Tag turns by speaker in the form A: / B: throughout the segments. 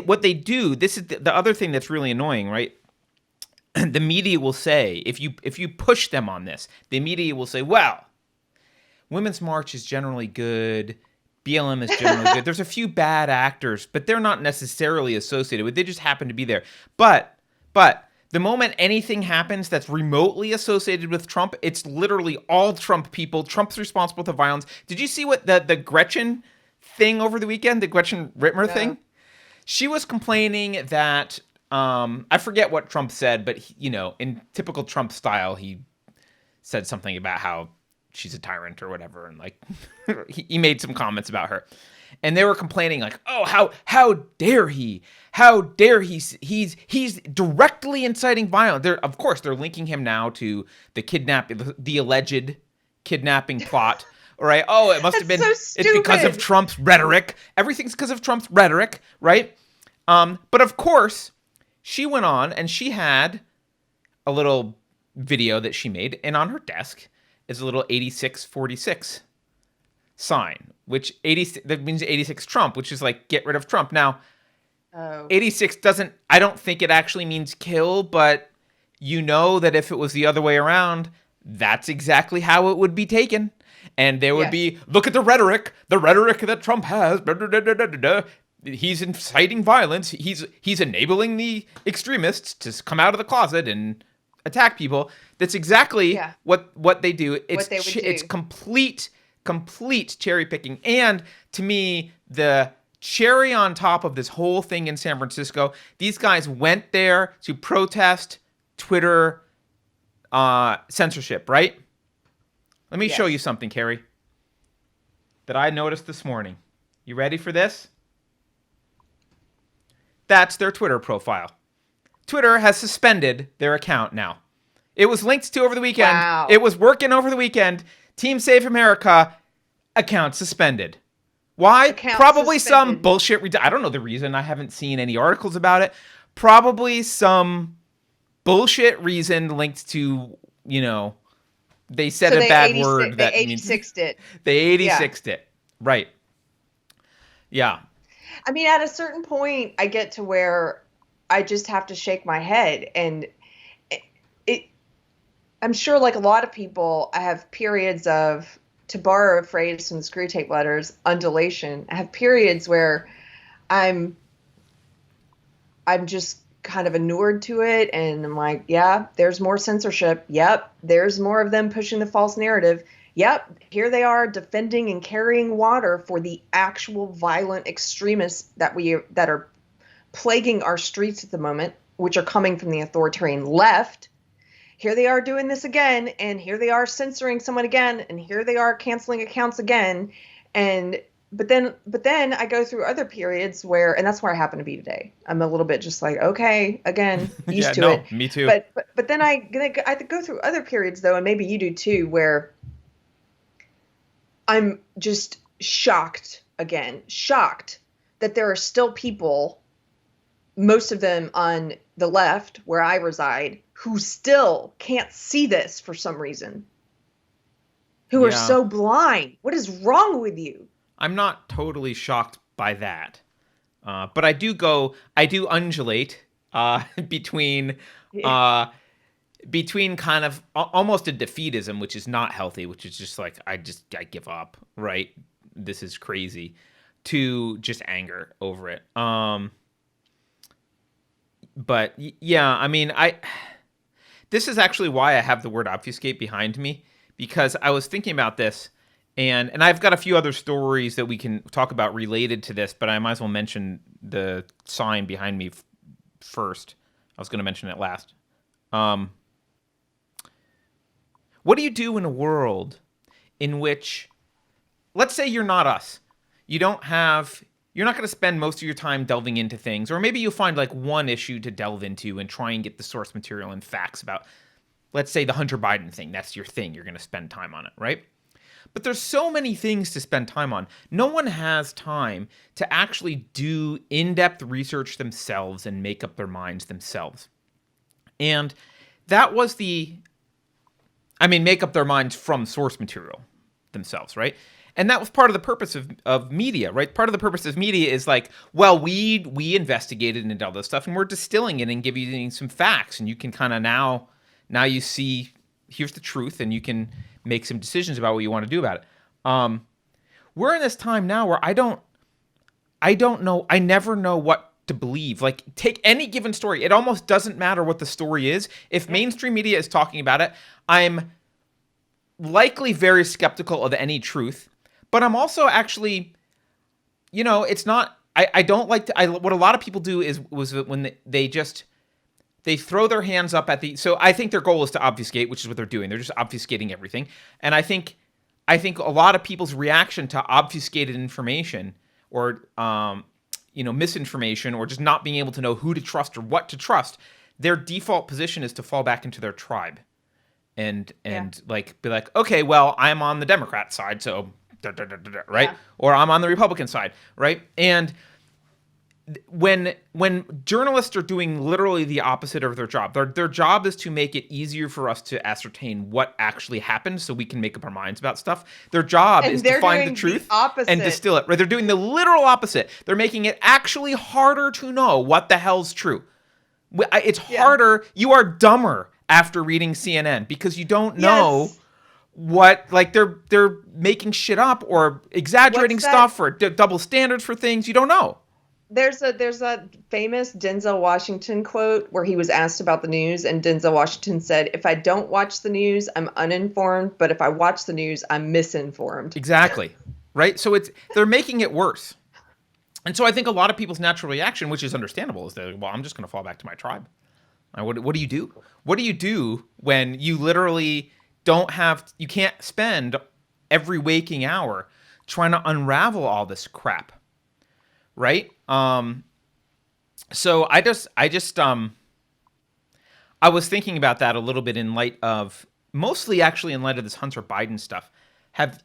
A: what they do, this is the other thing that's really annoying, right? The media will say, if you push them on this, the media will say, well, Women's March is generally good, BLM is generally good. There's a few bad actors, but they're not necessarily associated with. They just happen to be there. But the moment anything happens that's remotely associated with Trump, it's literally all Trump people. Trump's responsible for violence. Did you see what the Gretchen thing over the weekend? The Gretchen Whitmer thing? She was complaining that I forget what Trump said, but in typical Trump style, he said something about how she's a tyrant or whatever, and like he made some comments about her, and they were complaining like, oh, how dare he? How dare he? He's directly inciting violence. Of course, they're linking him now to the alleged kidnapping plot. All right. Oh, it must have been.
B: So
A: it's because of Trump's rhetoric. Everything's because of Trump's rhetoric, right? But of course, she went on and she had a little video that she made, and on her desk is a little 8646 sign, which that means 86 Trump, which is like get rid of Trump. Now, 86 doesn't. I don't think it actually means kill, but that if it was the other way around, that's exactly how it would be taken. And there would be, look at the rhetoric that Trump has. Blah, blah, blah, blah, blah, blah. He's inciting violence. He's enabling the extremists to come out of the closet and attack people. That's exactly what they do. It's complete cherry picking. And to me, the cherry on top of this whole thing in San Francisco, these guys went there to protest Twitter censorship, right? Let me show you something, Carrie, that I noticed this morning. You ready for this? That's their Twitter profile. Twitter has suspended their account now. It was linked to over the weekend.
B: Wow.
A: It was working over the weekend. Team Save America, account suspended. Why? Probably some bullshit. I don't know the reason. I haven't seen any articles about it. Probably some bullshit reason linked to, they said a bad word.
B: They 86'd it.
A: They 86'd it. Right. Yeah.
B: I mean, at a certain point, I get to where I just have to shake my head. And I'm sure, like a lot of people, I have periods of, to borrow a phrase from the Screw Tape Letters, undulation. I have periods where I'm just kind of inured to it, and I'm like, yeah, there's more censorship. Yep, there's more of them pushing the false narrative. Yep, here they are defending and carrying water for the actual violent extremists that are plaguing our streets at the moment, which are coming from the authoritarian left. Here they are doing this again, and here they are censoring someone again, and here they are canceling accounts again. But then I go through other periods where, and that's where I happen to be today. I'm a little bit just like, okay, again, used to it.
A: Me too.
B: But then I go through other periods though, and maybe you do too, where I'm just shocked that there are still people, most of them on the left where I reside, who still can't see this for some reason, who are so blind. What is wrong with you?
A: I'm not totally shocked by that. But I do undulate between kind of almost a defeatism, which is not healthy, which is just like, I give up, right? This is crazy, to just anger over it. But yeah, I mean, this is actually why I have the word obfuscate behind me, because I was thinking about this. And I've got a few other stories that we can talk about related to this, but I might as well mention the sign behind me first. I was going to mention it last. What do you do in a world in which, let's say you're not us. You're not going to spend most of your time delving into things, or maybe you'll find like one issue to delve into and try and get the source material and facts about, let's say, the Hunter Biden thing. That's your thing. You're going to spend time on it, right? But there's so many things to spend time on. No one has time to actually do in-depth research themselves and make up their minds themselves. And that was make up their minds from source material themselves, right? And that was part of the purpose of media, right? Part of the purpose of media is like, well, we investigated and did all this stuff, and we're distilling it and giving you some facts, and you can kind of now you see, here's the truth, and you can make some decisions about what you want to do about it. We're in this time now where I don't know, I never know what to believe. Like, take any given story. It almost doesn't matter what the story is. If mainstream media is talking about it, I'm likely very skeptical of any truth. But I'm also actually, it's not, I don't like to, what a lot of people do was when they throw their hands up at so I think their goal is to obfuscate, which is what they're doing. They're just obfuscating everything. And I think a lot of people's reaction to obfuscated information or, misinformation or just not being able to know who to trust or what to trust, their default position is to fall back into their tribe and like be like, okay, well, I'm on the Democrat side, so right? Yeah. Or I'm on the Republican side, right? And when journalists are doing literally the opposite of their job, their job is to make it easier for us to ascertain what actually happened so we can make up our minds about stuff. Their job is to find the truth and distill it. Right? They're doing the literal opposite. They're making it actually harder to know what the hell's true. It's harder. You are dumber after reading CNN because you don't know what, like, they're making shit up or exaggerating stuff or double standards for things you don't know.
B: There's a famous Denzel Washington quote where he was asked about the news, and Denzel Washington said, "If I don't watch the news, I'm uninformed, but if I watch the news, I'm misinformed."
A: Exactly. Right? So they're making it worse. And so I think a lot of people's natural reaction, which is understandable, is that, well, I'm just going to fall back to my tribe. What do you do? What do you do when you literally you can't spend every waking hour trying to unravel all this crap, right? So I was thinking about that a little bit in light of, mostly actually in light of this Hunter Biden stuff. Have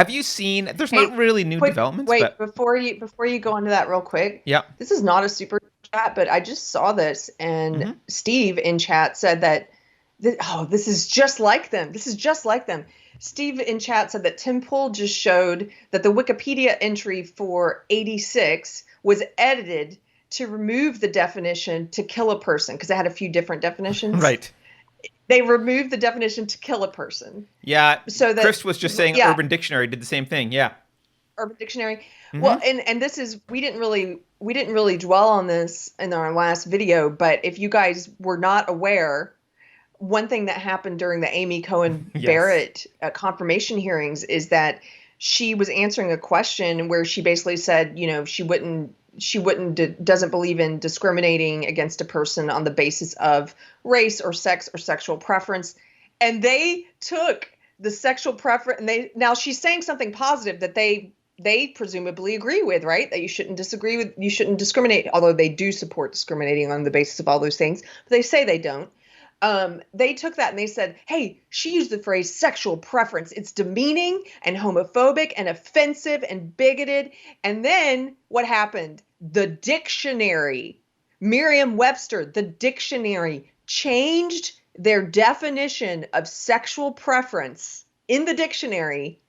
A: you seen? There's not really new developments.
B: Wait,
A: but
B: before you go into that real quick.
A: Yeah.
B: This is not a super chat, but I just saw this, and Steve in chat said that. This is just like them. This is just like them. Steve in chat said that Tim Pool just showed that the Wikipedia entry for 86 was edited to remove the definition to kill a person because it had a few different definitions.
A: Right.
B: They removed the definition to kill a person.
A: Yeah. So that Chris was just saying Urban Dictionary did the same thing. Yeah.
B: Urban Dictionary. Mm-hmm. Well, and this is, we didn't really dwell on this in our last video, but if you guys were not aware, one thing that happened during the Amy Cohen Barrett confirmation hearings is that she was answering a question where she basically said, she doesn't believe in discriminating against a person on the basis of race or sex or sexual preference. And they took the sexual preference, and now she's saying something positive that they presumably agree with, right? That you shouldn't discriminate, although they do support discriminating on the basis of all those things, but they say they don't. They took that and they said, hey, she used the phrase sexual preference. It's demeaning and homophobic and offensive and bigoted. And then what happened? The dictionary, Merriam-Webster, the dictionary changed their definition of sexual preference in the dictionary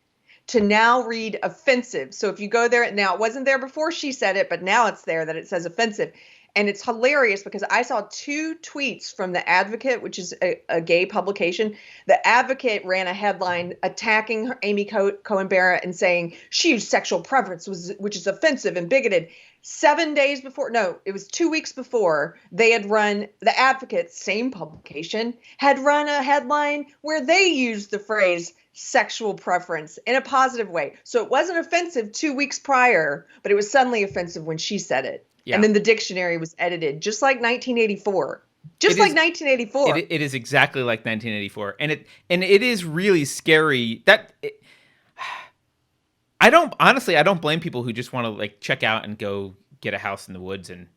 B: to now read offensive. So if you go there, now it wasn't there before she said it, but now it's there that it says offensive. And it's hilarious because I saw 2 tweets from The Advocate, which is a gay publication. The Advocate ran a headline attacking Amy Cohen Barrett and saying she used sexual preference, which is offensive and bigoted. 7 days before, no, it was 2 weeks before, they had run, The Advocate, same publication, had run a headline where they used the phrase sexual preference in a positive way. So it wasn't offensive 2 weeks prior, but it was suddenly offensive when she said it. Yeah. And then the dictionary was edited, just like 1984. It
A: is exactly like 1984, and it is really scary. I don't blame people who just want to like check out and go get a house in the woods and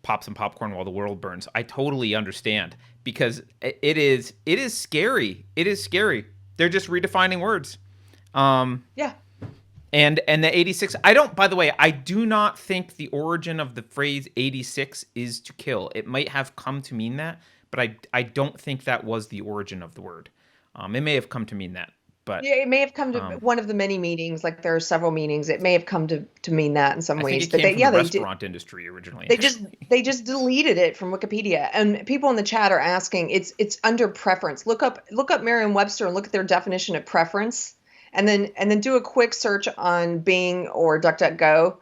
A: pop some popcorn while the world burns. I totally understand because it is scary. It is scary. They're just redefining words.
B: Yeah.
A: And the 86, by the way, I do not think the origin of the phrase 86 is to kill. It might have come to mean that, but I don't think that was the origin of the word. It may have come to mean that, but
B: Yeah, it may have come to
A: um,
B: one of the many meanings. Like there are several meanings. It may have come to mean that in some
A: I think
B: ways.
A: it
B: But
A: came
B: they,
A: from the
B: yeah, they did.
A: restaurant industry originally.
B: They just
A: Actually,
B: they just deleted it from Wikipedia. And people in the chat are asking, it's under preference. Look up Merriam-Webster and look at their definition of preference, and then do a quick search on Bing or DuckDuckGo.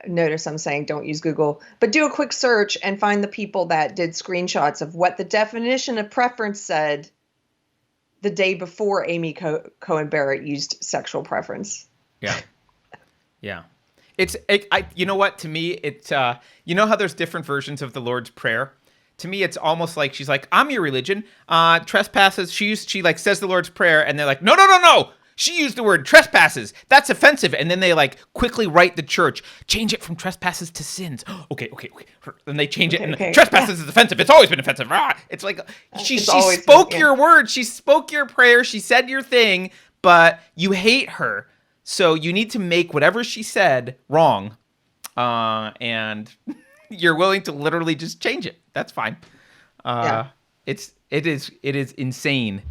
B: Notice I'm saying don't use Google, but do a quick search and find the people that did screenshots of what the definition of preference said the day before Amy Cohen Barrett used sexual preference.
A: yeah, yeah. You know what? To me, you know how there's different versions of the Lord's Prayer. To me, it's almost like she's like, "I'm your religion." Trespasses. She like says the Lord's Prayer, and they're like, "No, no, no, no." She used the word trespasses. That's offensive. And then they like quickly write the church, change it from trespasses to sins. Okay, okay, okay. And they change it,
B: Okay,
A: and
B: okay, yeah,
A: trespasses is offensive. It's always been offensive. It's like
B: it's
A: she
B: always been,
A: spoke
B: yeah,
A: your word, she spoke your prayer, she said your thing, but you hate her, so you need to make whatever she said wrong, and you're willing to literally just change it. That's fine.
B: yeah.
A: It is insane.